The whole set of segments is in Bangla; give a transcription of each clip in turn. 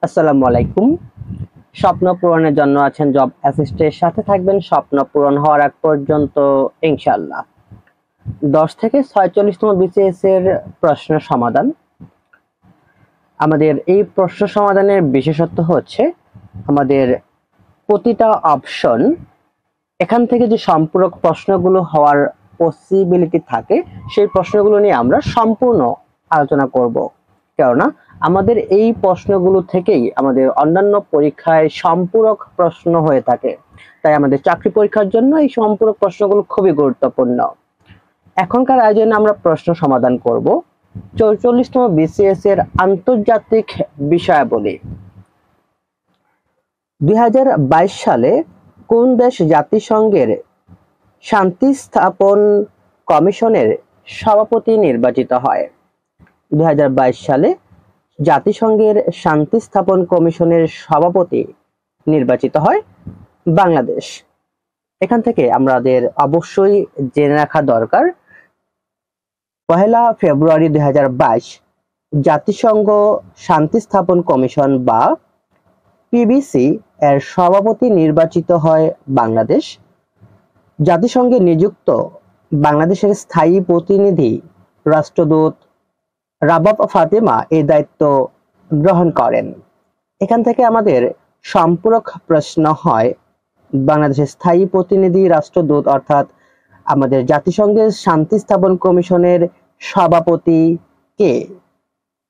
আসসালামু আলাইকুম। স্বপ্ন পূরণের জন্য আছেন জব অ্যাসিস্টের সাথে থাকবেন স্বপ্ন পূরণ হওয়ার আগ পর্যন্ত ইনশাআল্লাহ। 10 থেকে 46তম বিসিএস এর প্রশ্ন সমাধান। আমাদের এই প্রশ্ন সমাধানের বিশেষত্ব হচ্ছে আমাদের প্রতিটা অপশন এখান থেকে যে সম্পূরক প্রশ্নগুলো হওয়ার পসিবিলিটি থাকে সেই প্রশ্নগুলো নিয়ে আমরা সম্পূর্ণ আলোচনা করব। কেননা আমাদের এই প্রশ্নগুলো থেকেই আমাদের অন্যান্য পরীক্ষায় সম্পূরক প্রশ্ন হয়ে থাকে, তাই আমাদের চাকরি পরীক্ষার জন্য এই সম্পূরক প্রশ্নগুলো খুবই গুরুত্বপূর্ণ। এখনকার আয়োজনে আমরা প্রশ্ন সমাধান করব 44তম বিসিএস এর আন্তর্জাতিক বিষয়াবলী। 2022 সালে কোন দেশ জাতিসংঘের শান্তি স্থাপন কমিশনের সভাপতি নির্বাচিত হয়? 2022 সালে জাতিসংঘের শান্তি স্থাপন কমিশনের সভাপতি নির্বাচিত হয় বাংলাদেশ। এখান থেকে আমাদের অবশ্যই জেনে রাখা দরকার 1 ফেব্রুয়ারি 2022 জাতিসংঘ শান্তি স্থাপন কমিশন বা পিবিসি এর সভাপতি নির্বাচিত হয় বাংলাদেশ। জাতিসংঘে নিযুক্ত বাংলাদেশের স্থায়ী প্রতিনিধি রাষ্ট্রদূত রাবাব ফাতেমা এই দায়িত্ব গ্রহণ করেন। এখান থেকে আমাদের সম্পূরক প্রশ্ন হয় বাংলাদেশের স্থায়ী প্রতিনিধি রাষ্ট্রদূত অর্থাৎ আমাদের জাতিসংঘের শান্তি স্থাপন কমিশনের সভাপতি কে?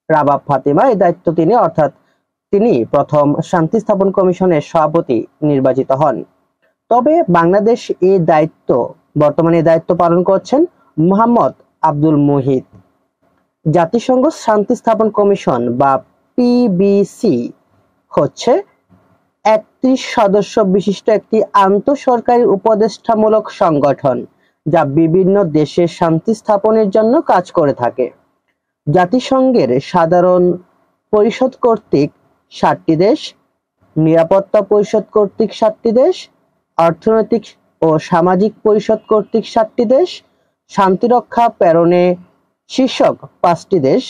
রাবাব ফাতেমা এই দায়িত্ব তিনি প্রথম শান্তি স্থাপন কমিশনের সভাপতি নির্বাচিত হন। তবে বাংলাদেশ বর্তমানে এই দায়িত্ব পালন করছেন মোহাম্মদ আব্দুল মুহিত। জাতিসংঘ শান্তি স্থাপন কমিশন বা পিবিসি হচ্ছে 31 সদস্য বিশিষ্ট একটি আন্তঃসরকারি উপদেষ্টামূলক সংগঠন যা বিভিন্ন দেশের শান্তি স্থাপনের জন্য কাজ করে থাকে। জাতিসংঘের সাধারণ পরিষদ কর্তৃক 7টি দেশ, নিরাপত্তা পরিষদ কর্তৃক 7টি দেশ, অর্থনৈতিক ও সামাজিক পরিষদ কর্তৃক 7টি দেশ, শান্তিরক্ষা প্রেরণে শীর্ষক 5টি দেশ,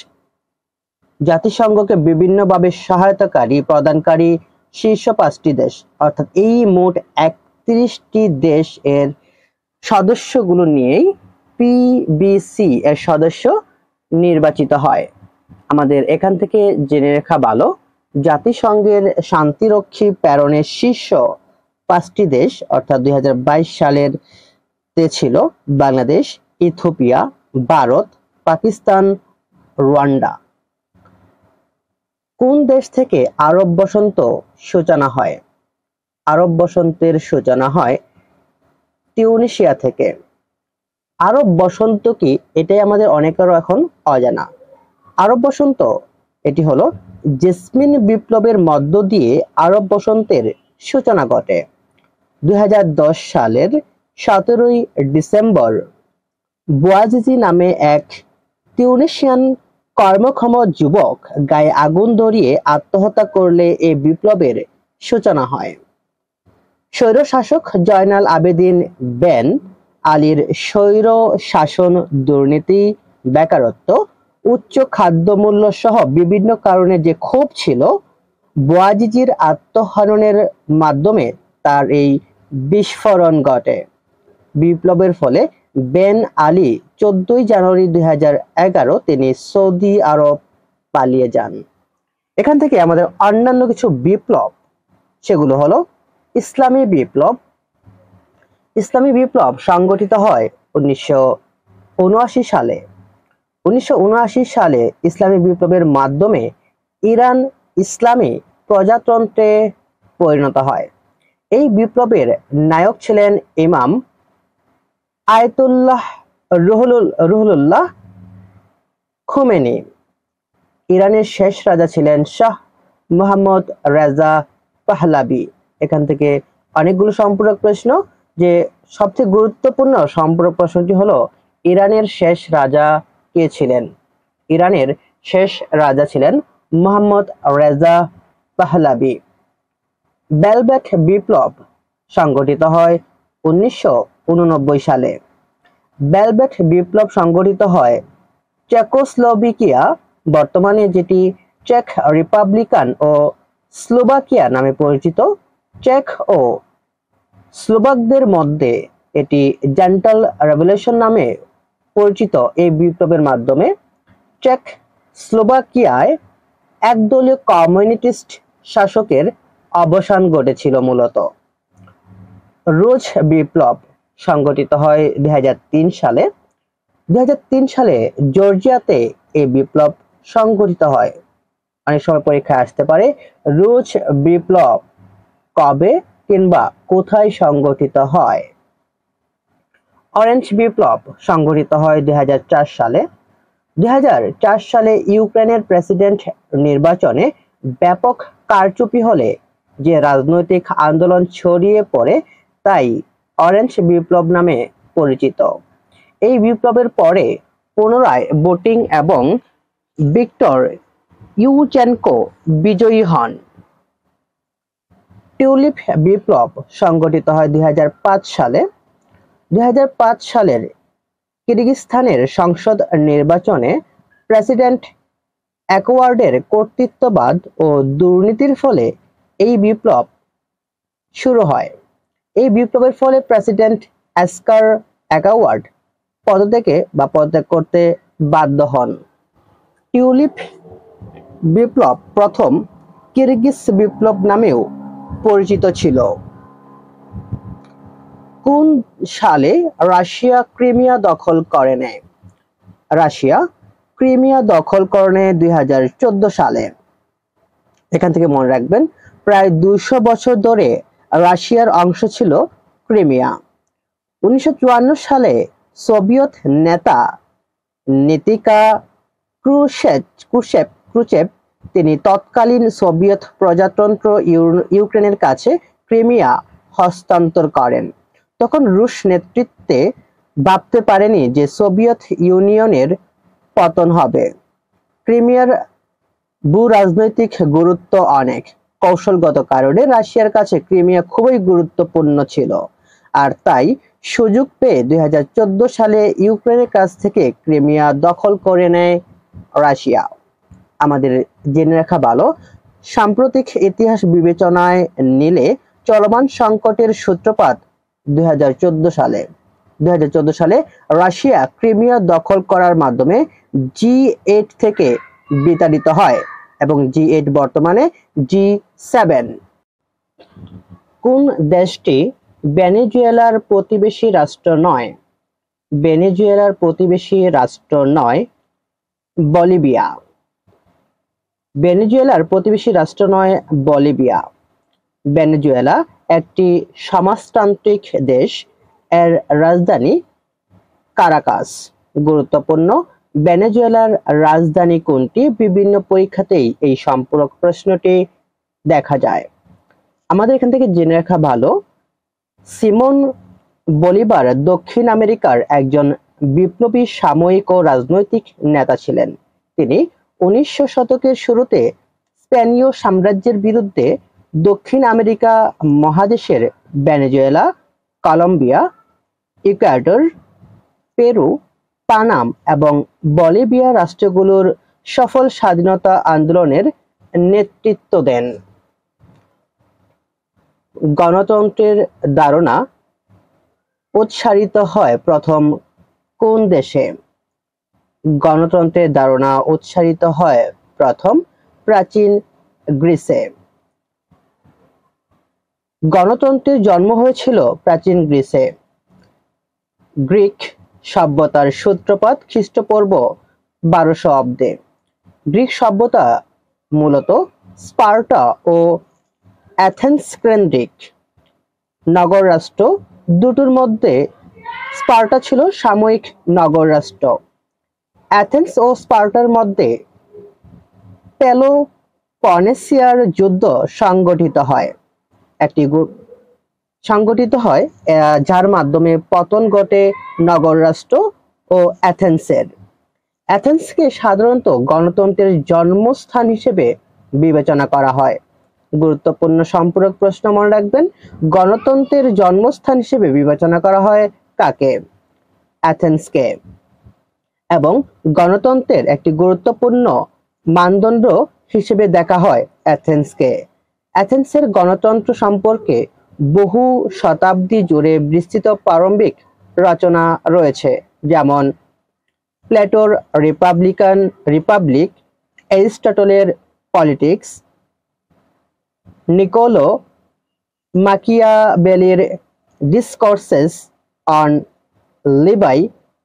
জাতিসংঘকে বিভিন্নভাবে সহায়তাকারী প্রদানকারী শীর্ষ 5টি দেশ, অর্থাৎ এই মোট 31টি দেশ এর সদস্যগুলো নিয়েই পিবিসি এর সদস্য নির্বাচিত হয়। আমাদের এখান থেকে জেনে রাখা ভালো জাতিসংঘের শান্তিরক্ষী প্রেরণের শীর্ষ 5টি দেশ অর্থাৎ 2022 সালের ছিল বাংলাদেশ, ইথিওপিয়া, ভারত, পাকিস্তান, রুয়ান্ডা। কোন দেশ থেকে আরব বসন্ত সূচনা হয়? আরব বসন্তের সূচনা হয় তিউনিসিয়া থেকে। আরব বসন্ত কি? এটাই আমাদের অনেকেরও এখন অজানা। আরব বসন্ত এটি হলো জেসমিন বিপ্লবের মধ্য দিয়ে আরব বসন্তের সূচনা ঘটে। 2010 সালের 17ই ডিসেম্বর বোয়াজিজি নামে এক তিউনিসিয়ান কর্মক্ষম যুবক গায়ে আগুন ধরিয়ে আত্মহত্যা করলে এই বিপ্লবের সূচনা হয়। স্বৈরশাসক জয়নাল আবেদিন বেন আলীর স্বৈর শাসন, দুর্নীতি, বেকারত্ব, উচ্চ খাদ্যমূল্য সহ বিভিন্ন কারণে যে ক্ষোভ ছিল, বোয়াজিজির আত্মহননের মাধ্যমে তার এই বিস্ফোরণ ঘটে। বিপ্লবের ফলে বেন আলী 14ই জানুয়ারি 2011 তিনি সৌদি আরব পালিয়ে যান। এখান থেকে আমাদের অন্যান্য কিছু বিপ্লব, সেগুলো হলো ইসলামী বিপ্লব। ইসলামী বিপ্লব সংগঠিত হয় 1979 সালে। 1979 সালে ইসলামী বিপ্লবের মাধ্যমে ইরান ইসলামী প্রজাতন্ত্রে পরিণত হয়। এই বিপ্লবের নায়ক ছিলেন ইমাম আয়াতুল্লাহ রুহুল্লাহ খোমেনি। ইরানের শেষ রাজা ছিলেন শাহ মোহাম্মদ রেজা পাহলাভি। এখান থেকে অনেকগুলো সম্পূরক প্রশ্ন, যে সবচেয়ে গুরুত্বপূর্ণ সম্পূরক প্রশ্নটি হলো ইরানের শেষ রাজা কে ছিলেন? ইরানের শেষ রাজা ছিলেন মোহাম্মদ রেজা পাহলাভি। বেলবেক বিপ্লব সংগঠিত হয় 1989 সালে। বেলবেক বিপ্লব সংগঠিত হয় চেকোস্লোভাকিয়া, বর্তমানে যেটি চেক রিপাবলিকান ও স্লোভাকিয়া নামে পরিচিত। চেক ও স্লোভাকদের মধ্যে এটি জেন্টাল রেভলিউশন নামে পরিচিত। এই বিপ্লবের মাধ্যমে চেক স্লোভাকিয়ায় একদলীয় কমিউনিস্ট শাসকের অবসান ঘটেছিল। মূলত রোজ বিপ্লব সংগঠিত হয় 2003 সালে। 2003 সালে জর্জিয়াতে এই বিপ্লব সংগঠিত হয়। অনেক সময় পরীক্ষায় আসতে পারে রোজ বিপ্লব কবে কিংবা কোথায় সংগঠিত হয়। অরেঞ্জ বিপ্লব সংগঠিত হয় 2004 সালে। 2004 সালে ইউক্রেনের প্রেসিডেন্ট নির্বাচনে ব্যাপক কারচুপি হলে যে রাজনৈতিক আন্দোলন ছড়িয়ে পড়ে তাই অরেঞ্জ বিপ্লব নামে পরিচিত। এই বিপ্লবের পরে পুনরায় ভোটিং এবং ভিক্টর ইউচেনকো বিজয়ী হন। টিউলিপ বিপ্লব সংগঠিত হয় 2005 সালে। 2005 সালের কিরগিজস্তানের সংসদ নির্বাচনে প্রেসিডেন্ট একওয়ার্ডের কর্তৃত্ববাদ ও দুর্নীতির ফলে এই বিপ্লব শুরু হয়। এই বিপ্লবের ফলে প্রেসিডেন্ট অস্কার একওয়ার্ড পদত্যাগ করতে বাধ্য হন। টিউলিপ বিপ্লব প্রথম কিরগিজ বিপ্লব নামেও পরিচিত ছিল। কোন সালে রাশিয়া ক্রিমিয়া দখল করে নেয়? রাশিয়া ক্রিমিয়া দখল করে নেয় 2014 সালে। এখান থেকে মনে রাখবেন প্রায় 200 বছর ধরে রাশিয়ার অংশ ছিল ক্রিমিয়া। 1954 সালে সোভিয়েত নেতা নিকিতা ক্রুশেভ তিনি তৎকালীন সোভিয়েত প্রজাতন্ত্র ইউক্রেনের কাছে ক্রিমিয়া হস্তান্তর করেন। তখন রুশ নেতৃত্বে ভাবতে পারেনি যে সোভিয়েত ইউনিয়নের পতন হবে। ক্রিমিয়ার ভূ-রাজনৈতিক গুরুত্ব অনেক। কৌশলগত কারণে রাশিয়ার কাছে ক্রিমিয়া খুবই গুরুত্বপূর্ণ ছিল, আর তাই সুযোগ পেয়ে 2014 সালে ইউক্রেনের কাছ থেকে ক্রিমিয়া দখল করে নেয় রাশিয়া। আমাদের জেনে রাখা ভালো, সাম্প্রতিক ইতিহাস বিবেচনায় নিলে চলমান সংকটের সূত্রপাত 2014 সালে রাশিয়া ক্রিমিয়া দখল করার মাধ্যমে G8 থেকে বিতাড়িত হয় এবং G8 বর্তমানে G7। কোন দেশটি ভেনেজুয়েলার প্রতিবেশী রাষ্ট্র নয়? ভেনেজুয়েলার প্রতিবেশী রাষ্ট্র নয় বলিভিয়া। ভেনেজুয়েলার প্রতিবেশী রাষ্ট্র নয় বলিভিয়া। ভেনেজুয়েলা একটি সমাজতান্ত্রিক দেশ। এর রাজধানী কারাকাস। গুরুত্বপূর্ণ, ভেনেজুয়েলার রাজধানী কোনটি? বিভিন্ন পরীক্ষাতেই এই সম্পূরক প্রশ্নটি দেখা যায়। আমাদের এখান থেকে জেনে রাখা ভালো, সিমন বলিভার দক্ষিণ আমেরিকার একজন বিপ্লবী সামরিক ও রাজনৈতিক নেতা ছিলেন। তিনি 1900 শতকের শুরুতে স্পেনীয় সাম্রাজ্যের বিরুদ্ধে দক্ষিণ আমেরিকা মহাদেশের Venezuela, Colombia, Ecuador, Peru, Panama এবং বলিভিয়া রাষ্ট্রগুলোর সফল স্বাধীনতা আন্দোলনের নেতৃত্ব দেন। গণতন্ত্রের ধারণা উৎসারিত হয় প্রথম কোন দেশে? গণতন্ত্রের ধারণা উৎসারিত হয় প্রথম প্রাচীন গ্রিসে। গণতন্ত্রের জন্ম হয়েছিল প্রাচীন গ্রিসে। গ্রিক সভ্যতার সূত্রপাত খ্রিস্টপূর্ব 1200 অব্দে। গ্রিক সভ্যতা মূলত স্পার্টা ও অ্যাথেন্স কেন্দ্রিক। নগর রাষ্ট্র দুটোর মধ্যে স্পার্টা ছিল সাময়িক নগর রাষ্ট্র। অ্যাথেন্স ও স্পার্টার মধ্যে পেলোপনেসিয়ার যুদ্ধ সংগঠিত হয় যার মাধ্যমে পতন ঘটে নগর রাষ্ট্র ও অ্যাথেন্সের। অ্যাথেন্সকে সাধারণত গণতন্ত্রের জন্মস্থান হিসেবে বিবেচনা করা হয়। গুরুত্বপূর্ণ সম্পূরক প্রশ্ন মনে রাখবেন, গণতন্ত্রের জন্মস্থান হিসেবে বিবেচনা করা হয় কাকে? অ্যাথেন্সকে। এবং গণতন্ত্রের একটি গুরুত্বপূর্ণ মানদণ্ড হিসেবে দেখা হয় অ্যাথেন্সকে। অ্যাথেন্সের গণতন্ত্র সম্পর্কে বহু শতাব্দী জুড়ে বিস্তৃত প্রারম্ভিক রচনা রয়েছে, যেমন প্লেটোর রিপাবলিক, এরিস্টটলের পলিটিক্স, নিকোলো মাকিয়াভেলির ডিসকোর্সেস অন লিবাই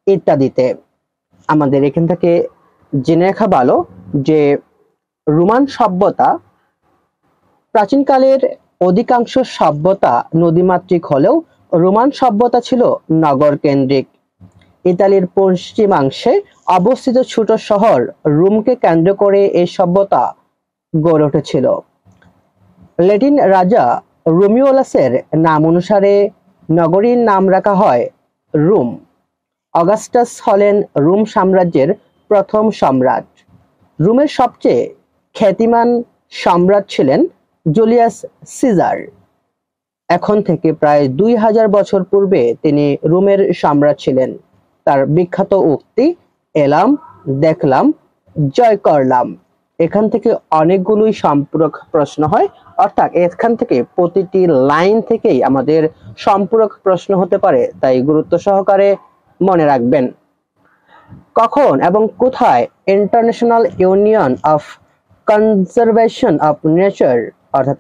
ইত্যাদিতে। আমাদের এখান থেকে জেনে রাখা ভালো যে রোমান সভ্যতা, প্রাচীনকালের অধিকাংশ সভ্যতা নদীমাতৃক হলেও রোমান সভ্যতা ছিল নগর কেন্দ্রিক। ইতালির পশ্চিমাংশে অবস্থিত ছোট শহর রোমকে কেন্দ্র করে এই সভ্যতা গড়ে উঠেছিল। ল্যাটিন রাজা রোমিওলাসের নাম অনুসারে নগরীর নাম রাখা হয় রোম। অগাস্টাস হলেন রোম সাম্রাজ্যের প্রথম সম্রাট। রোমের সবচেয়ে খ্যাতিমান সম্রাট ছিলেন জুলিয়াস সিজার। এখন থেকে প্রায় 2000 বছর পূর্বে তিনি রোমের সম্রাট ছিলেন। তার বিখ্যাত উক্তি এলাম, দেখলাম, জয় করলাম। এখান থেকে অনেকগুলোই সম্পূরক প্রশ্ন হয়, অর্থাৎ এখান থেকে প্রতিটি লাইন থেকেই আমাদের সম্পূরক প্রশ্ন হতে পারে, তাই গুরুত্ব সহকারে মনে রাখবেন। কখন এবং কোথায় international union of conservation of nature অর্থাৎ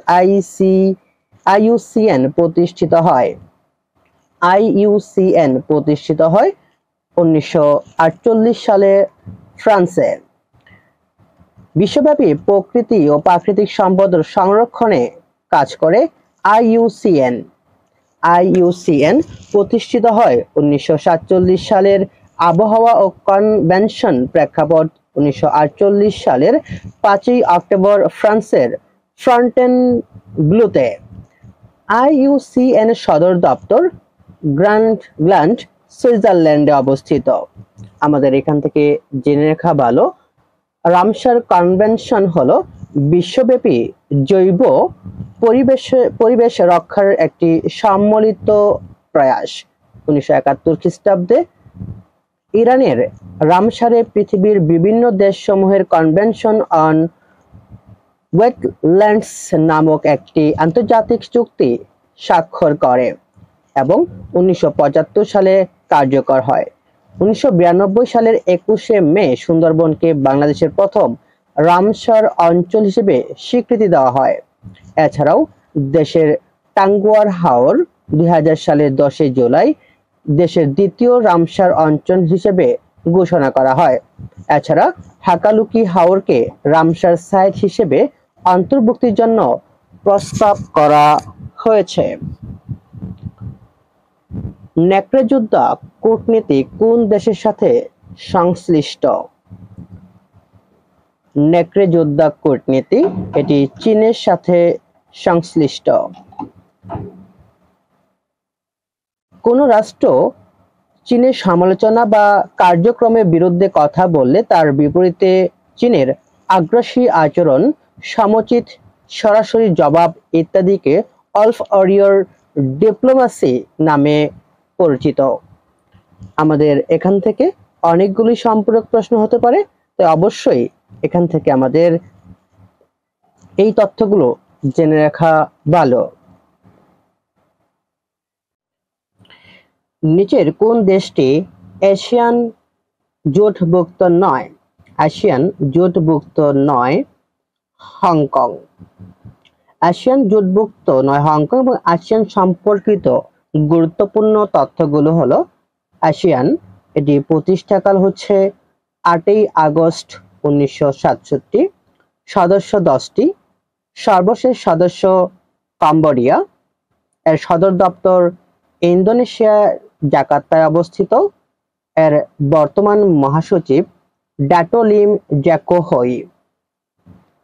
IUCN প্রতিষ্ঠিত হয়? IUCN প্রতিষ্ঠিত হয় 1948 সালে ফ্রান্সে। বিশ্বব্যাপী প্রকৃতি ও প্রাকৃতিক সম্পদ সংরক্ষণে কাজ করে IUCN। IUCN প্রতিষ্ঠিত হয় 1947 সালের আবহাওয়া ও কনভেনশন প্রেক্ষাপট 1948 সালের 5ই অক্টোবর ফ্রান্সের ফন্টেনব্লুতে। IUCN সদর দপ্তর গ্ল্যান্ড, সুইজারল্যান্ডে অবস্থিত। আমাদের এখান থেকে জেনে রাখা ভালো, রামসার কনভেনশন হলো বিশ্বব্যাপী জৈব পরিবেশ রক্ষার একটি সম্মিলিত প্রয়াস। 1971 খ্রিস্টাব্দে ইরানের রামসারে পৃথিবীর বিভিন্ন দেশসমূহের কনভেনশন অন ওয়েটল্যান্ডস নামক একটি আন্তর্জাতিক চুক্তি স্বাক্ষর করে এবং 1975 সালে কার্যকর হয়। 1992 সালের 21শে মে সুন্দরবনকে বাংলাদেশের প্রথম রামসার অঞ্চল হিসেবে স্বীকৃতি দেওয়া হয়। এছাড়াও দেশের টাঙ্গুয়ার হাওর 2000 সালের 10 জুলাই দেশের দ্বিতীয় রামসার অঞ্চল হিসেবে ঘোষণা করা হয়। এছাড়া হাকালুকি হাওরকে রামসার সাইট হিসেবে অন্তর্ভুক্তির জন্য প্রস্তাব করা হয়েছে। নেকড়েযোদ্ধা কূটনীতি কোন দেশের সাথে সংশ্লিষ্ট? নেকড়েযোদ্ধা কূটনীতি এটি চীনের সাথে সংশ্লিষ্ট। কোন রাষ্ট্র চীনের সমালোচনা বা কার্যক্রমের বিরুদ্ধে কথা বললে তার বিপরীতে চীনের আগ্রাসী আচরণ, সমুচিত সরাসরি জবাব ইত্যাদিকে অলফ-অরিয়র ডিপ্লোমাসি নামে পরিচিত। আমাদের এখান থেকে অনেকগুলি সম্পূরক প্রশ্ন হতে পারে, তাই অবশ্যই এখান থেকে আমাদের এই তথ্যগুলো জেনে রাখা ভালো। নিচের কোন দেশটি এশিয়ান জোটভুক্ত নয়? এশিয়ান জোটভুক্ত নয় হংকং। এশিয়ান জোটভুক্ত নয় হংকং এবং আসিয়ান সম্পর্কিত গুরুত্বপূর্ণ তথ্যগুলো হলো, আসিয়ান এটি প্রতিষ্ঠাকাল হচ্ছে 8ই আগস্ট 1967, সদস্য 10টি, সর্বশেষ সদস্য কম্বোডিয়া, এর সদর দপ্তর ইন্দোনেশিয়া জাকার্তায় অবস্থিত, এর বর্তমান মহাসচিব Dato Lim Jock Hoi.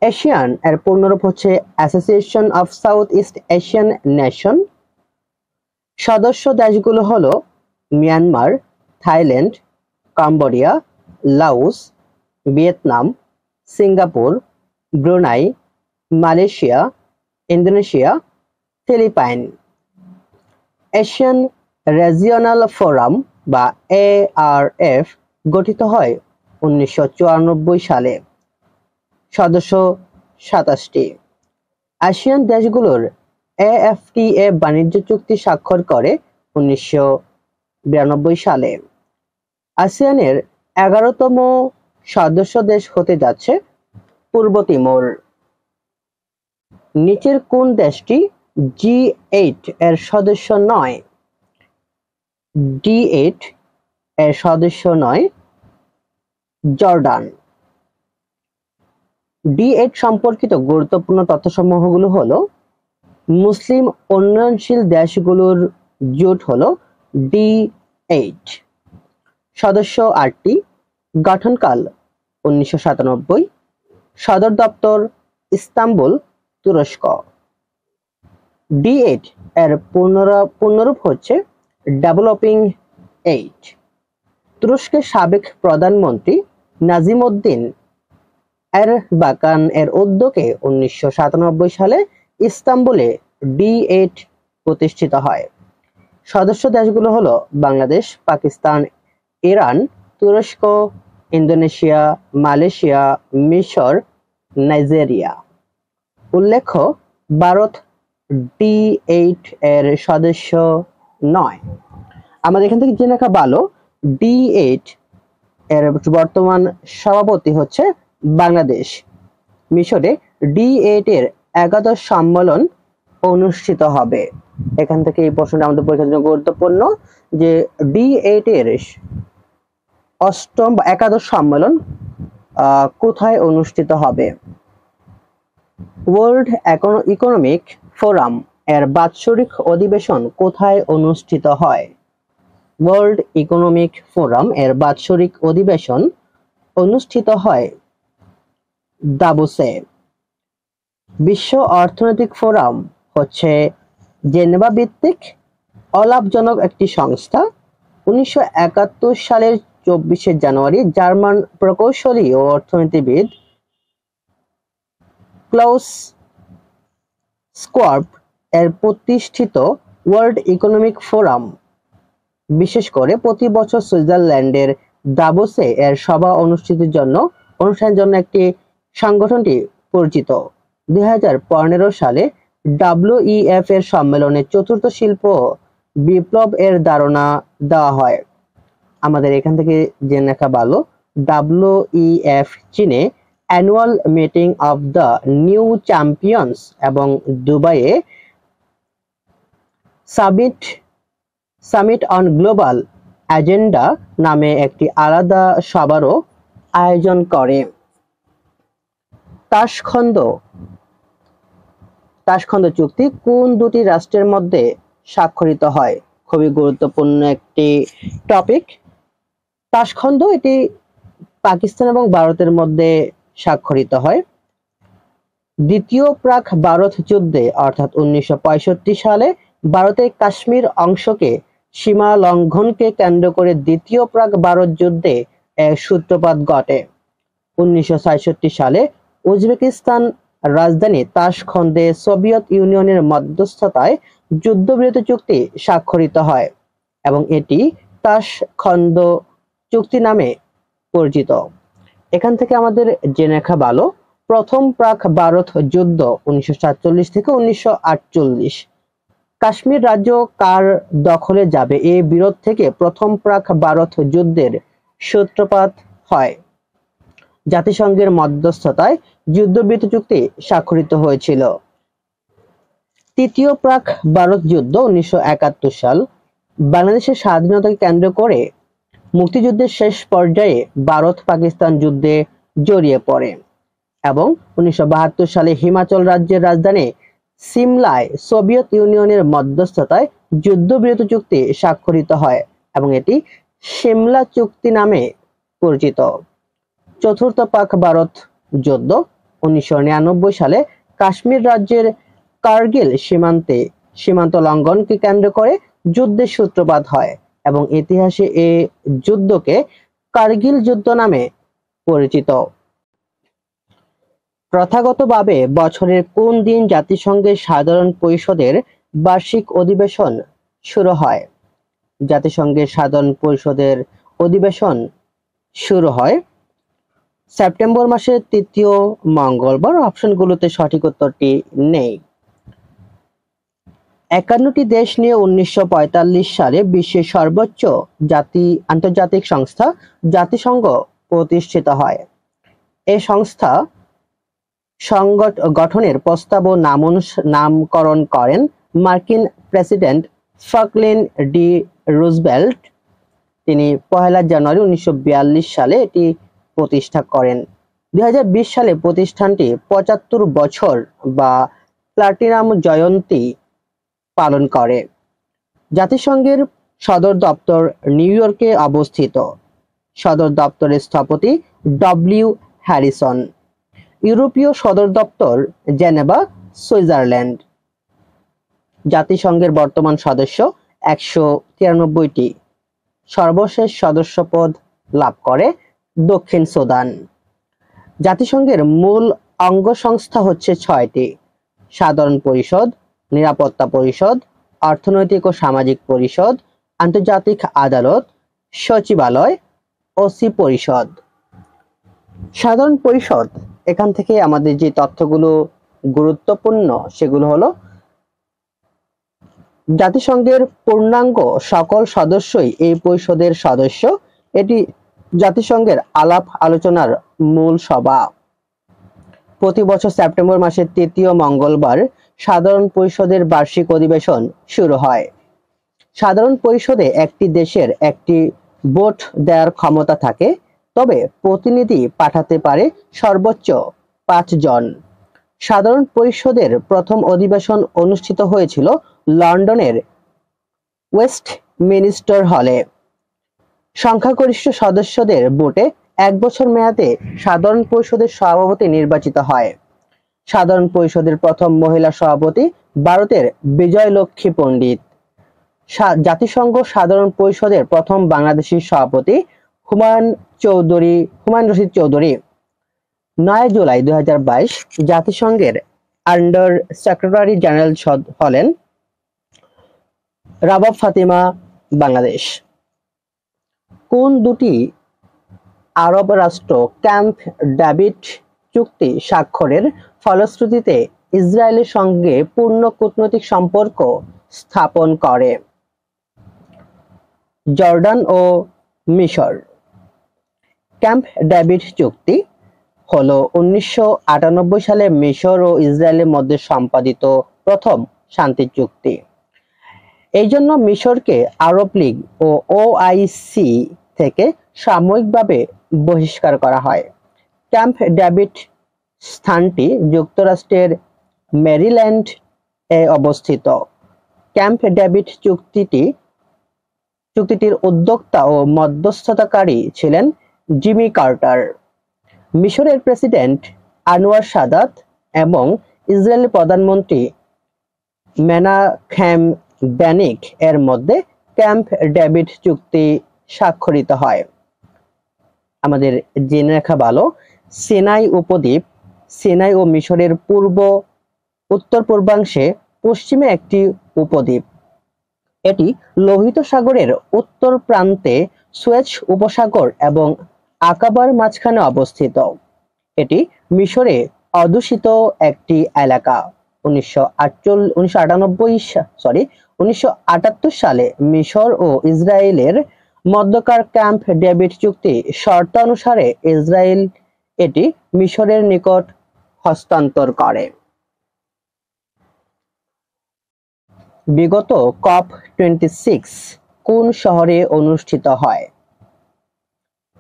ASEAN এর পূর্ণরূপ হচ্ছে association of South East Asian nation. সদস্য দেশগুলো হলো Myanmar, Thailand, Cambodia, Laos, Vietnam, Singapore, Brunei, Malaysia, Indonesia, Philippine. ASEAN regional forum বা ARF গঠিত হয় 1994 সালে। সদস্য 27টি। আসিয়ান দেশগুলোর এএফটিএ বাণিজ্য চুক্তি স্বাক্ষর করে 1992 সালে। আসিয়ানের 11তম সদস্য দেশ হতে যাচ্ছে পূর্ব তিমুর। নিচের কোন দেশটি G8 এর সদস্য নয়? D8 এর সদস্য নয় জর্ডান। D8 সম্পর্কিত গুরুত্বপূর্ণ তথ্যসমূহগুলো হলো, মুসলিম উন্নয়নশীল দেশগুলোর জোট হলো D8। সদস্য 8টি, গঠনকাল 1997, সদর দপ্তর ইস্তাম্বুল, তুরস্ক। D8 এর পূর্ণরূপ হচ্ছে ডেভেলপিং 8। তুরস্কের সাবেক প্রধানমন্ত্রী নাজিমুদ্দিন এরবাকান এর উদ্যোগে 1997 সালে ইস্তাম্বুলে D8 প্রতিষ্ঠিত হয়। সদস্য দেশগুলো হলো বাংলাদেশ, পাকিস্তান, ইরান, তুরস্ক, ইন্দোনেশিয়া, মালয়েশিয়া, মিশর, নাইজেরিয়া। উল্লেখ্য, ভারত D8 এর সদস্য নয়। আমাদের এখান থেকে জেনে রাখা ভালো, D8 এর বর্তমান সভাপতি হচ্ছে বাংলাদেশ। মিশরে D8 এর 11দশ সম্মেলন অনুষ্ঠিত হবে। এখান থেকে এই প্রশ্নটা আমাদের পরীক্ষার জন্য গুরুত্বপূর্ণ যে D8 এর 8ম বা 11দশ সম্মেলন কোথায় অনুষ্ঠিত হবে? ওয়ার্ল্ড ইকোনমিক ফোরাম এর বাৎসরিক অধিবেশন কোথায় অনুষ্ঠিত হয়? ওয়ার্ল্ড ইকোনমিক ফোরাম এর বাৎসরিক অধিবেশন অনুষ্ঠিত হয় দাভোসে। বিশ্ব অর্থনৈতিক ফোরাম হচ্ছে জেনেভা ভিত্তিক অলাভজনক একটি সংস্থা। 1971 সালের 24শে জানুয়ারি জার্মান প্রকৌশলী ও অর্থনীতিবিদ ক্লাউস স্কোয়াব এর প্রতিষ্ঠিত ওয়ার্ল্ড ইকোনমিক ফোরাম বিশেষ করে প্রতি বছর সুইজারল্যান্ডের দাভোসে এর সভা অনুষ্ঠানের জন্য একটি সংগঠনটি পরিচিত। 2015 সালে WEF এর সম্মেলনে চতুর্থ শিল্প বিপ্লব এর ধারণা দেওয়া হয়। আমাদের এখান থেকে জেনে রাখা ভালো, WEF চীনে annual meeting of the new champions এবং দুবাইয়ে সামিট অন গ্লোবাল এজেন্ডা নামে একটি আলাদা সভারও আয়োজন করে। তাশখন্দ চুক্তি কোন দুটি রাষ্ট্রের মধ্যে স্বাক্ষরিত হয়? খুবই গুরুত্বপূর্ণ একটি টপিক। তাশখন্দ এটি পাকিস্তান এবং ভারতের মধ্যে স্বাক্ষরিত হয়। দ্বিতীয় প্রাক ভারত যুদ্ধে অর্থাৎ 1965 সালে ভারতের কাশ্মীর অংশকে সীমা লঙ্ঘনকে কেন্দ্র করে দ্বিতীয় প্রাক ভারত যুদ্ধে এর সূত্রপাত ঘটে। 1966 সালে উজবেকিস্তান রাজধানী তাশখন্দে সোভিয়েত ইউনিয়নের মধ্যস্থতায় যুদ্ধবিরতি চুক্তি স্বাক্ষরিত হয় এবং এটি তাশখন্দ চুক্তি নামে পরিচিত। এখান থেকে আমাদের জেনে রাখা ভালো, প্রথম প্রাক ভারত যুদ্ধ 1947 থেকে 1948। কাশ্মীর রাজ্য কার দখলে যাবে এই বিরোধ থেকে প্রথম প্রাক ভারত যুদ্ধের সূত্রপাত হয়। জাতিসংঘের মধ্যস্থতায় যুদ্ধবিরতি চুক্তি স্বাক্ষরিত হয়েছিল। তৃতীয় প্রাক ভারত যুদ্ধ 1971 সাল। বাংলাদেশের স্বাধীনতাকে কেন্দ্র করে মুক্তিযুদ্ধের শেষ পর্যায়ে ভারত পাকিস্তান যুদ্ধে জড়িয়ে পড়ে এবং 1972 সালে হিমাচল রাজ্যের রাজধানী সিমলায় সোভিয়েত ইউনিয়নের মধ্যস্থতায় যুদ্ধবিরতি চুক্তি স্বাক্ষরিত হয় এবং এটি সিমলা চুক্তি নামে পরিচিত। চতুর্থ পাক ভারত যুদ্ধ 1999 সালে কাশ্মীর রাজ্যের কার্গিল সীমান্ত লঙ্ঘনকে কেন্দ্র করে যুদ্ধের সূত্রপাত হয় এবং ইতিহাসে এই যুদ্ধকে কার্গিল যুদ্ধ নামে পরিচিত। প্রথাগতভাবে বছরের কোন দিন জাতিসংঘের সাধারণ পরিষদের বার্ষিক অধিবেশন শুরু হয়? জাতিসংঘের সাধারণ পরিষদের অধিবেশন শুরু হয় সেপ্টেম্বর মাসের ৩য় মঙ্গলবার। অপশনগুলোতে সঠিক উত্তরটি নেই। ৫১টি দেশ নিয়ে ১৯৪৫ সালে বিশ্বের সর্বোচ্চ আন্তর্জাতিক সংস্থা জাতিসংঘ প্রতিষ্ঠিত হয়। এই সংস্থা গঠনের প্রস্তাব ও নামকরণ করেন মার্কিন প্রেসিডেন্ট ফ্রাঙ্কলিন ডি রুজভেল্ট। তিনি ১লা জানুয়ারি ১৯৪২ সালে এটি প্রতিষ্ঠা করেন। ২০২০ সালে প্রতিষ্ঠানটি ৭৫ বছর বা প্লাটিনাম জয়ন্তী পালন করে। জাতিসংঘের সদর দপ্তর নিউ ইয়র্কে অবস্থিত। সদর দপ্তরের স্থপতি ডব্লিউ হ্যারিসন। ইউরোপীয় সদর দপ্তর জেনেভা, সুইজারল্যান্ড। জাতিসংঘের বর্তমান সদস্য ১৯৩টি। সর্বশেষ সদস্যপদ লাভ করে দক্ষিণ সুদান। জাতিসংঘের মূল অঙ্গ সংস্থা হচ্ছে ৬টি: সাধারণ পরিষদ, নিরাপত্তা পরিষদ, অর্থনৈতিক ও সামাজিক পরিষদ, আন্তর্জাতিক আদালত, সচিবালয়, ওসি পরিষদ। সাধারণ পরিষদ, এখান থেকে আমাদের যে তথ্যগুলো গুরুত্বপূর্ণ সেগুলো হলো জাতিসংঘের পূর্ণাঙ্গ সকল সদস্যই এই পরিষদের সদস্য। এটি জাতিসংঘের আলাপ আলোচনার মূল সভা। প্রতি বছর সেপ্টেম্বর মাসের ৩য় মঙ্গলবার সাধারণ পরিষদের বার্ষিক অধিবেশন শুরু হয়। সাধারণ পরিষদে একটি দেশের একটি ভোট দেওয়ার ক্ষমতা থাকে, তবে প্রতিনিধি পাঠাতে পারে সর্বোচ্চ ৫ জন। সাধারণ পরিষদের প্রথম অধিবেশন অনুষ্ঠিত হয়েছিল লন্ডনের ওয়েস্টমিনিস্টার হলে। সংখ্যাগরিষ্ঠ সদস্যদের ভোটে ১ বছর মেয়াদে সাধারণ পরিষদের সভাপতি নির্বাচিত হয়। সাধারণ পরিষদের প্রথম মহিলা সভাপতি ভারতের বিজয়লক্ষ্মী পণ্ডিত। জাতিসংঘ সাধারণ পরিষদের প্রথম বাংলাদেশি সভাপতি হুমায়ুন রশিদ চৌধুরী। ৯ জুলাই ২০২২ জাতিসংঘের আন্ডার সেক্রেটারি জেনারেল হলেন রাবাব ফাতিমা, বাংলাদেশ। কোন দুটি আরব রাষ্ট্র ক্যাম্প ডেভিড চুক্তি স্বাক্ষরের ফলশ্রুতিতে ইসরায়েলের সঙ্গে পূর্ণ কূটনৈতিক সম্পর্ক স্থাপন করে? জর্ডান ও মিশর। ক্যাম্প ডেভিড চুক্তি হলো ১৯৯৮ সালে মিশর ও ইসরায়েলের মধ্যে সম্পাদিত প্রথম শান্তি চুক্তি। এই জন্য মিশরকে আরব লীগ ও ওআইসি থেকে সাময়িকভাবে বহিষ্কার করা হয়। ক্যাম্প ডেভিড স্থানটি যুক্তরাষ্ট্রের মেরিল্যান্ড এ অবস্থিত। ক্যাম্প ডেভিড চুক্তিটির উদ্যোক্তা ও মধ্যস্থতাকারী ছিলেন জিমি কার্টার। মিশরের প্রেসিডেন্ট আনোয়ার সাদাত এবং ইসরায়েলের প্রধানমন্ত্রী মেনাহেম বেনিক এর মধ্যে ক্যাম্প ডেভিড চুক্তি স্বাক্ষরিত হয়। আমাদের জেনে রাখা ভালো, সিনাই উপদ্বীপ সিনাই ও মিশরের উত্তর পূর্বাংশে পশ্চিমে একটি উপদ্বীপ। এটি লোহিত সাগরের উত্তর প্রান্তে সুয়েজ উপসাগর এবং আকাবার মাঝখানে অবস্থিত। এটি মিশরে অধ্যুষিত একটি এলাকা। ১৯৭৮ সালে মিশর ও ইসরায়েলের মধ্যকার ক্যাম্প ডেভিড চুক্তি শর্তানুসারে ইসরায়েল এটি মিশরের নিকট হস্তান্তর করে। বিগত COP26 কোন শহরে অনুষ্ঠিত হয়?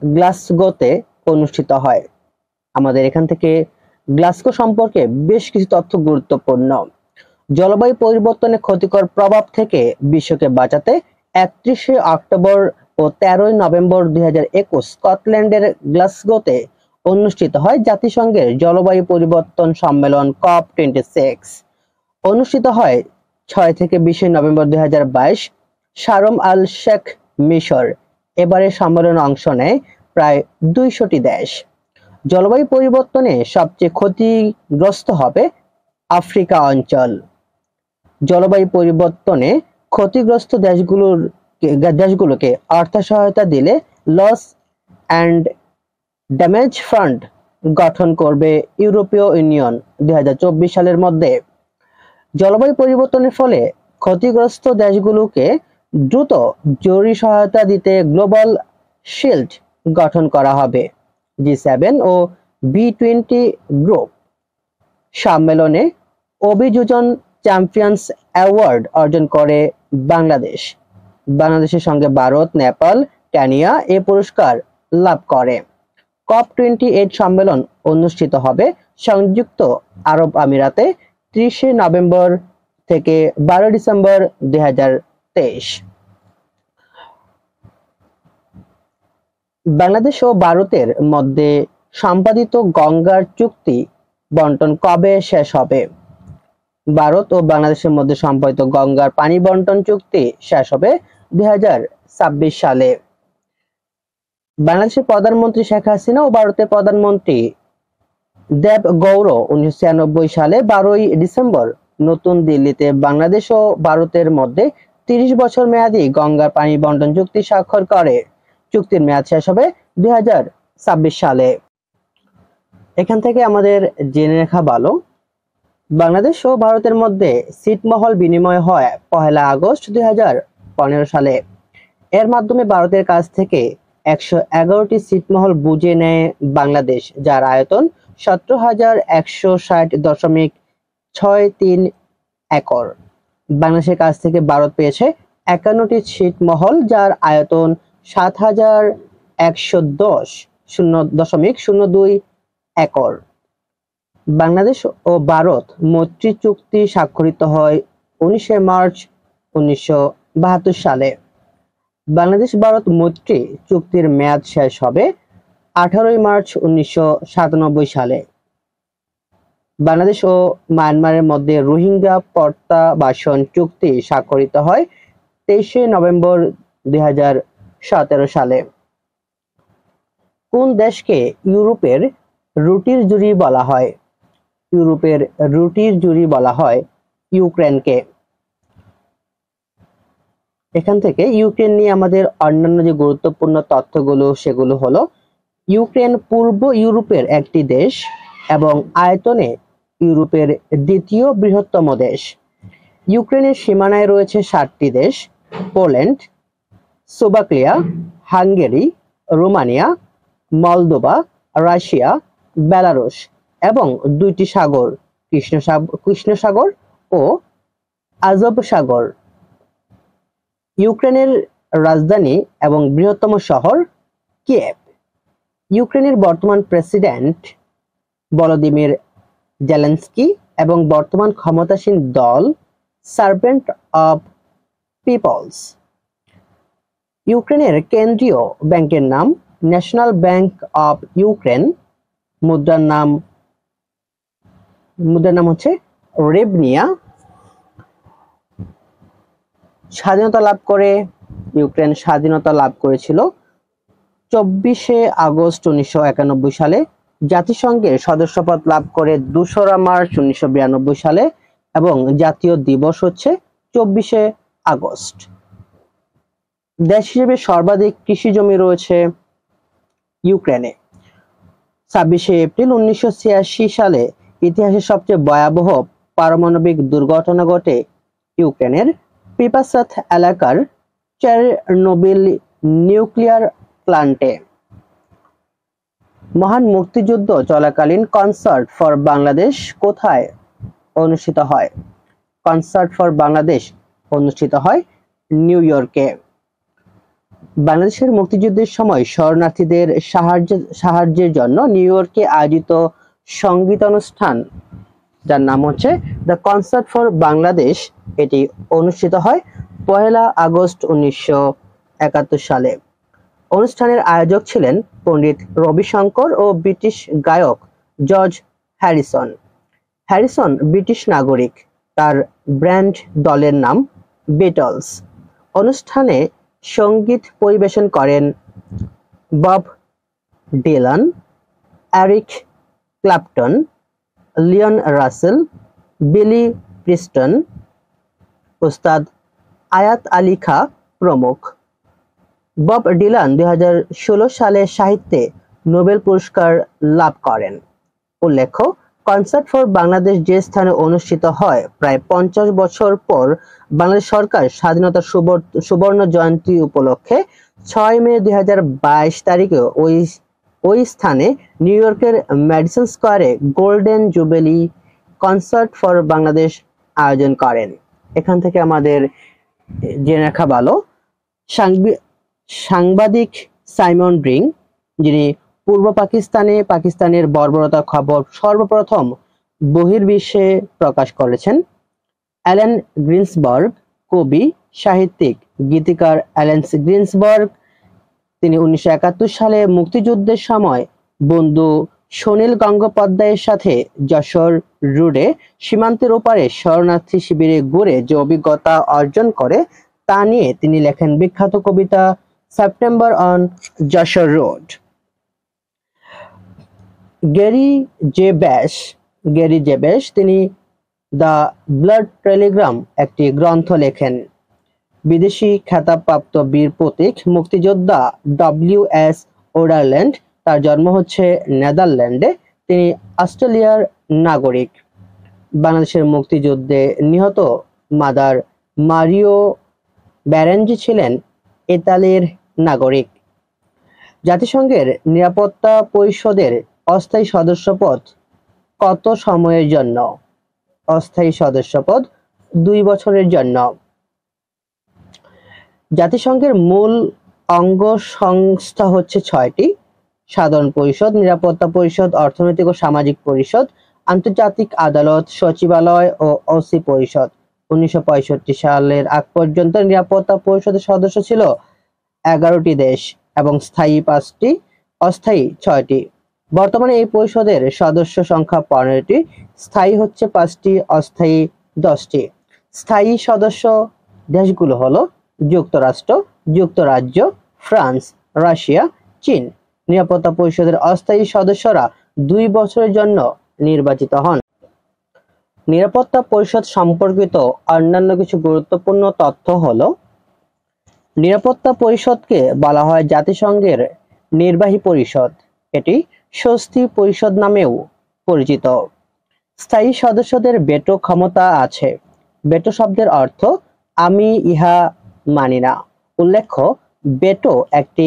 গ্লাসগোতে অনুষ্ঠিত হয়। আমাদের এখান থেকে গ্লাসগো সম্পর্কে বেশ কিছু তথ্য গুরুত্বপূর্ণ। জলবায়ু পরিবর্তনের ক্ষতিকর প্রভাব থেকে বিশ্বকে বাঁচাতে ৩১ অক্টোবর ও ১৩ নভেম্বর ২০২১ স্কটল্যান্ডের গ্লাসগোতে অনুষ্ঠিত হয় জাতিসংঘের জলবায়ু পরিবর্তন সম্মেলন COP26। অনুষ্ঠিত হয় ৬ থেকে ২০ নভেম্বর ২০২২। শারম আল শেখ, মিশর। এবারে সম্মেলনে অংশ নেয় প্রায় ২০০টি দেশ। জলবায়ু পরিবর্তনে সবচেয়ে ক্ষতিগ্রস্ত হবে আফ্রিকা অঞ্চল। জলবায়ু পরিবর্তনে ক্ষতিগ্রস্ত দেশগুলোকে অর্থ সহায়তা দিলে লস অ্যান্ড ড্যামেজ ফান্ড গঠন করবে ইউরোপীয় ইউনিয়ন 2024 সালের মধ্যে। জলবায়ু পরিবর্তনের ফলে ক্ষতিগ্রস্ত দেশগুলোকে দ্রুত জরুরি সহায়তা দিতে গ্লোবাল শিল্ড গঠন করা হবে। G7 ও B20 গ্রুপ সম্মেলনে অভিযোজন চ্যাম্পিয়ন্স অ্যাওয়ার্ড অর্জন করে বাংলাদেশ। বাংলাদেশের সঙ্গে ভারত, নেপাল, কেনিয়া এ পুরস্কার লাভ করে। COP28 সম্মেলন অনুষ্ঠিত হবে সংযুক্ত আরব আমিরাতে 30 নভেম্বর থেকে 12 ডিসেম্বর 2023। বাংলাদেশ ও ভারতের মধ্যে সম্পাদিত গঙ্গার চুক্তি বন্টন কবে শেষ হবে? ভারত ও বাংলাদেশের মধ্যে সম্পাদিত গঙ্গার পানি বন্টন চুক্তি শেষ হবে 2026 সালে। বাংলাদেশের প্রধানমন্ত্রী শেখ হাসিনা ও ভারতের প্রধানমন্ত্রী দেবগৌড়া 1996 সালে 12 ডিসেম্বর নতুন দিল্লিতে বাংলাদেশ ও ভারতের মধ্যে 30 বছর মেয়াদী গঙ্গার পানি বন্টন চুক্তি স্বাক্ষর করে। চুক্তির মেয়াদ শেষ হবে 2026 সালে। এখান থেকে আমাদের জেনে রাখা ভালো, বাংলাদেশ ও ভারতের মধ্যে ছিটমহল বিনিময় হয় 1 আগস্ট 2015 সালে। এর মাধ্যমে ভারতের কাছ থেকে 111টি ছিটমহল বুঝে নেয় বাংলাদেশ, যার আয়তন 17,160.63 একর। বাংলাদেশের কাছ থেকে ভারত পেয়েছে 51টি ছিটমহল, যার আয়তন 7,110.02 একর। বাংলাদেশ ও ভারত মৈত্রী চুক্তি স্বাক্ষরিত হয় 19 মার্চ 1972 সালে। বাংলাদেশ ভারত মৈত্রী চুক্তির মেয়াদ শেষ হবে 18 মার্চ 1997 সালে। বাংলাদেশ ও মায়ানমারের মধ্যে রোহিঙ্গা প্রত্যাবাসন চুক্তি স্বাক্ষরিত হয় 23 নভেম্বর 2017 সালে। কোন দেশকে ইউরোপের রুটির জুড়ি বলা হয়? ইউরোপের রুটির জুড়ি বলা হয় ইউক্রেনকে। এখান থেকে ইউক্রেন নিয়ে আমাদের অন্যান্য যে গুরুত্বপূর্ণ তথ্যগুলো সেগুলো হলো, ইউক্রেন পূর্ব ইউরোপের একটি দেশ এবং আয়তনে ইউরোপের দ্বিতীয় বৃহত্তম দেশ। ইউক্রেনের সীমানায় রয়েছে 7টি দেশ: Poland, Slovakia, Hungary, Romania, Moldova, Russia, Belarus এবং 2টি সাগর, কৃষ্ণ সাগর ও আজব সাগর। ইউক্রেনের রাজধানী এবং বৃহত্তম শহর কিয়েভ। ইউক্রেনের বর্তমান প্রেসিডেন্ট ভলোদিমির জেলেনস্কি এবং বর্তমান ক্ষমতাসীন দল সার্ভেন্ট অব পিপলস। ইউক্রেনের কেন্দ্রীয় ব্যাংকের নাম ন্যাশনাল ব্যাংক অব ইউক্রেন। মুদ্রার নাম হচ্ছে রেবনিয়া। স্বাধীনতা লাভ করে ইউক্রেন স্বাধীনতা লাভ করেছিল 24 আগস্ট 1991 সালে। জাতিসংঘের সদস্যপদ লাভ করে 2 মার্চ 1992 সালে এবং জাতীয় দিবস হচ্ছে 24 আগস্ট। দেশ হিসেবে সর্বাধিক কৃষি জমি রয়েছে ইউক্রেনে। 26 এপ্রিল 1986 সালে ইতিহাসের সবচেয়ে ভয়াবহ পারমাণবিক দুর্ঘটনা ঘটে ইউক্রেনের পিপাসাথ এলাকার চেরনোবিল নিউক্লিয়ার প্ল্যান্টে। মহান মুক্তিযুদ্ধ চলাকালীন কনসার্ট ফর বাংলাদেশ কোথায় অনুষ্ঠিত হয়? কনসার্ট ফর বাংলাদেশ অনুষ্ঠিত হয় নিউ ইয়র্কে। বাংলাদেশের মুক্তিযুদ্ধের সময় শরণার্থীদের সাহায্যের জন্য নিউ ইয়র্কে আয়োজিত সঙ্গীতানুষ্ঠান, যার নাম হচ্ছে দ্য কনসার্ট ফর বাংলাদেশ, এটি অনুষ্ঠিত হয় 1 আগস্ট 1971 সালে। অনুষ্ঠানের আয়োজক ছিলেন পণ্ডিত রবিশঙ্কর ও ব্রিটিশ গায়ক জর্জ হ্যারিসন। হ্যারিসন ব্রিটিশ নাগরিক। তার ব্যান্ড দলের নাম বিটলস। অনুষ্ঠানে সঙ্গীত পরিবেশন করেন Bob Dylan, Eric Clapton, Leon Russell, Billy Preston, ওস্তাদ আয়াত আলী খাঁ প্রমুখ। বব ডিলান 2016 সালে সাহিত্যে নোবেল পুরস্কার লাভ করেন। উল্লেখ্য, কনসার্ট ফর বাংলাদেশ যে স্থানে অনুষ্ঠিত হয় প্রায় 50 বছর পর বাংলাদেশ সরকার স্বাধীনতার সুবর্ণ জয়ন্তী উপলক্ষে 6 মে 2022 তারিখে ওই স্থানে নিউ ইয়র্কের ম্যাডিসন স্কয়ারে golden jubilee concert for Bangladesh আয়োজন করেন। এখান থেকে আমাদের জেনে রাখা ভালো, সাংবাদিক সাইমন ব্রিং, যিনি পূর্ব পাকিস্তানের বর্বরতার খবর সর্বপ্রথম বহির্বিশ্বে প্রকাশ করেছেন। অ্যালেন গ্রিন্সবার্গ, কবি, সাহিত্যিক, গীতিকার অ্যালেন গ্রিন্সবার্গ, তিনি 1971 সালে মুক্তিযুদ্ধের সময় বন্ধু সুনীল গঙ্গোপাধ্যায়ের সাথে যশোর রোডে সীমান্তের ওপারে শরণার্থী শিবিরে ঘুরে যে অভিজ্ঞতা অর্জন করে তা নিয়ে তিনি লেখেন বিখ্যাত কবিতা September on Jessore road. Gary J Bass তিনি দ্য ব্লাড টেলিগ্রাম একটি গ্রন্থ লেখেন। বিদেশি খেতাবপ্রাপ্ত বীর প্রতীক মুক্তিযোদ্ধা ডব্লিউ.এস. ওডারল্যান্ড, তার জন্ম হচ্ছে নেদারল্যান্ডে, তিনি অস্ট্রেলিয়ার নাগরিক। বাংলাদেশের মুক্তিযুদ্ধে নিহত মাদার মারিও ব্যারেঞ্জি ছিলেন ইতালির নাগরিক। জাতিসংঘের নিরাপত্তা পরিষদের অস্থায়ী সদস্যপদ কত সময়ের জন্য? অস্থায়ী সদস্যপদ 2 বছরের জন্য। জাতিসংঘের মূল অঙ্গ সংস্থা হচ্ছে 6টি: সাধারণ পরিষদ, নিরাপত্তা পরিষদ, অর্থনৈতিক ও সামাজিক পরিষদ, আন্তর্জাতিক আদালত, সচিবালয় ও ওসি পরিষদ। 1965 সালের আগ পর্যন্ত নিরাপত্তা পরিষদের সদস্য ছিল 11টি দেশ এবং স্থায়ী 5টি, অস্থায়ী 6টি। বর্তমানে এই পরিষদের সদস্য সংখ্যা 15টি, স্থায়ী হচ্ছে 5টি, অস্থায়ী 10টি। স্থায়ী সদস্য দেশগুলো হলো যুক্তরাষ্ট্র, যুক্তরাজ্য, ফ্রান্স, রাশিয়া, চীন। নিরাপত্তা পরিষদের অস্থায়ী সদস্যরা 2 বছরের জন্য নির্বাচিত হন। নিরাপত্তা পরিষদ সম্পর্কিত অন্যান্য কিছু গুরুত্বপূর্ণ তথ্য হলো, নিরাপত্তা পরিষদকে বলা হয় জাতিসংঘের নির্বাহী পরিষদ, এটি স্বস্তি পরিষদ নামেও পরিচিত। স্থায়ী সদস্যদের ভেটো ক্ষমতা আছে। ভেটো শব্দের অর্থ আমি ইহা মানি না। উল্লেখ্য, ভেটো একটি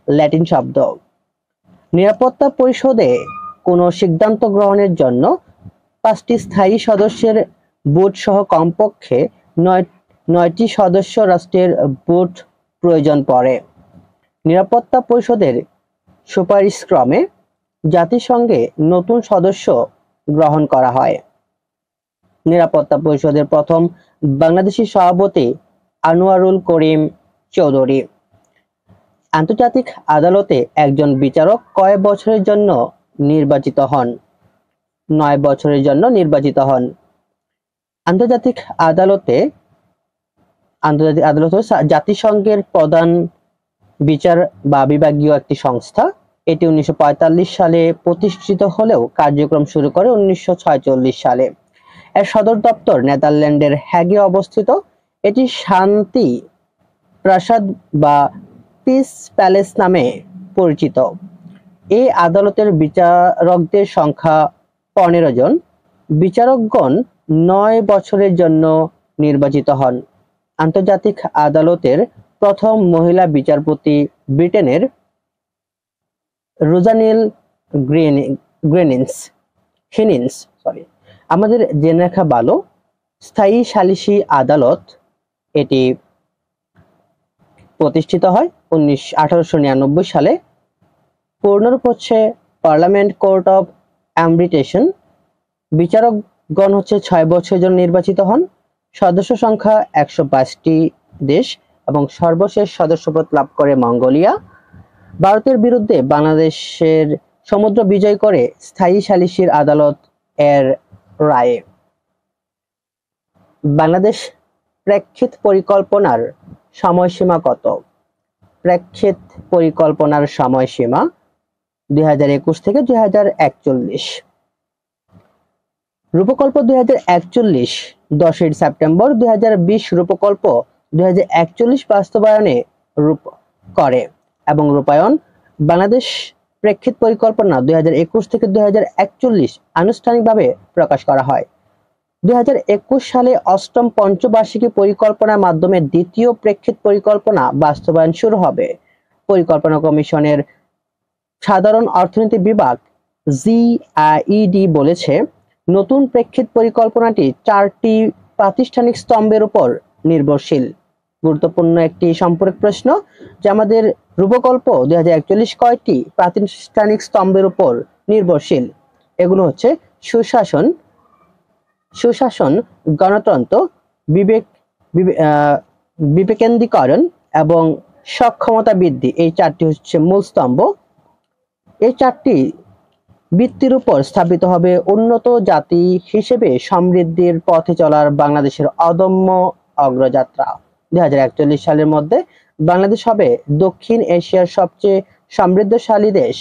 ল্যাটিন শব্দ। নিরাপত্তা পরিষদে কোনো সিদ্ধান্ত গ্রহণের জন্য 5টি স্থায়ী সদস্যের ভোট সহ কমপক্ষে 9টি সদস্য রাষ্ট্রের ভোট প্রয়োজন পড়ে। নিরাপত্তা পরিষদের সুপারিশক্রমে জাতিসংঘে নতুন সদস্য গ্রহণ করা হয়। নিরাপত্তা পরিষদের প্রথম বাংলাদেশি সভাপতি আনোয়ারুল করিম চৌধুরী। আন্তর্জাতিক আদালতে একজন বিচারক কয় বছরের জন্য নির্বাচিত হন? 9 বছরের জন্য নির্বাচিত হন। আন্তর্জাতিক আদালত জাতিসংঘের প্রধান বিচার বা বিভাগীয় একটি সংস্থা। এটি 1945 সালে প্রতিষ্ঠিত হলেও কার্যক্রম শুরু করে 1946 সালে। এর সদর দপ্তর নেদারল্যান্ডের হ্যাগে অবস্থিত। এটি শান্তি প্রাসাদ বা পিস প্যালেস নামে পরিচিত। এই আদালতের বিচারকদের সংখ্যা 15 জন। বিচারকগণ 9 বছরের জন্য নির্বাচিত হন। আন্তর্জাতিক আদালতের প্রথম মহিলা বিচারপতি ব্রিটেনের রোজালিন হিনিন্স। আমাদের জেনে রাখা ভালো, স্থায়ী সালিসি আদালত এটি প্রতিষ্ঠিত হয় 1899 সালে। পূর্ণরূপ হচ্ছে পার্লামেন্ট কোর্ট অফ আর্বিট্রেশন। বিচারকগণ হচ্ছে 6 বছরের জন্য নির্বাচিত হন। সদস্য সংখ্যা 122টি দেশ এবং সর্বশেষ সদস্যপদ লাভ করে মঙ্গোলিয়া। ভারতের বিরুদ্ধে বাংলাদেশের সমুদ্র বিজয় করে স্থায়ী সালিসির আদালত এর রায়ে। বাংলাদেশ প্রেক্ষিত পরিকল্পনার সময়সীমা কত? প্রেক্ষিত পরিকল্পনার সময়সীমা 2021 থেকে 2041। রূপকল্প 2041 10 সেপ্টেম্বর 2020 রূপকল্প 2041 বাস্তবায়নে করে এবং রূপায়ণ বাংলাদেশ প্রেক্ষিত পরিকল্পনা 2021 থেকে 2041 আনুষ্ঠানিকভাবে প্রকাশ করা হয়। 2021 সালে অষ্টম পঞ্চবার্ষিকী পরিকল্পনার মাধ্যমে দ্বিতীয় প্রেক্ষিত পরিকল্পনা বাস্তবায়ন শুরু হবে। পরিকল্পনা কমিশনের সাধারণ অর্থনীতি বিভাগ জিইডি বলেছে, নতুন প্রেক্ষিত পরিকল্পনাটি 4টি প্রাতিষ্ঠানিক স্তম্ভের উপর নির্ভরশীল। গুরুত্বপূর্ণ একটি সম্পর্ক প্রশ্ন যে আমাদের রূপকল্প 2041 কয়টি প্রাতিষ্ঠানিক স্তম্ভের উপর নির্ভরশীল? এগুলো হচ্ছে সুশাসন, গণতন্ত্র, বিবেকেন্দ্রীকরণ এবং সক্ষমতা বৃদ্ধি। এই 4টি হচ্ছে মূল স্তম্ভ। এই 4টি ভিত্তির উপর স্থাপিত হবে উন্নত জাতি হিসেবে সমৃদ্ধির পথে চলার বাংলাদেশের অদম্য অগ্রযাত্রা। 2041 সালের মধ্যে বাংলাদেশ হবে দক্ষিণ এশিয়ার সবচেয়ে সমৃদ্ধশালী দেশ,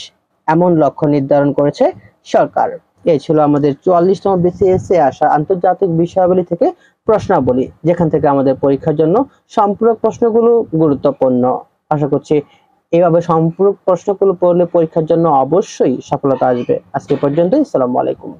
এমন লক্ষ্য নির্ধারণ করেছে সরকার। এই ছিল আমাদের 44তম বিসিএস এ আসা আন্তর্জাতিক বিষয়াবলী থেকে প্রশ্নাবলী, যেখান থেকে আমাদের পরীক্ষার জন্য সম্পূরক প্রশ্নগুলো গুরুত্বপূর্ণ। আশা করছি এইভাবে সম্পূরক প্রশ্নগুলো পড়লে পরীক্ষার জন্য অবশ্যই সফলতা আসবে। আজকে পর্যন্তই। আসসালামু আলাইকুম।